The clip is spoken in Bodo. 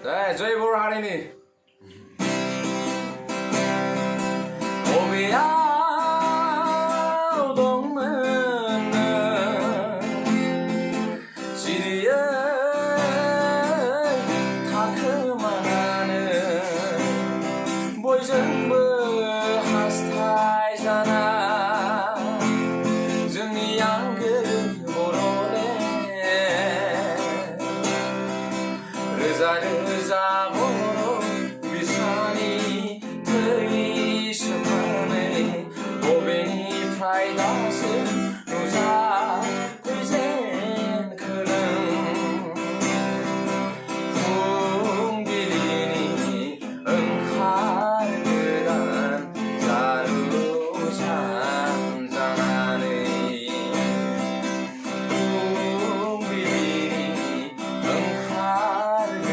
जय बर' हारिनि बबेयाव दंमोन सिरियै थाखोमानानै बयजोंबो हास्थायजाना जोंनि आंगो बर'लेण्ड रोजा रोजा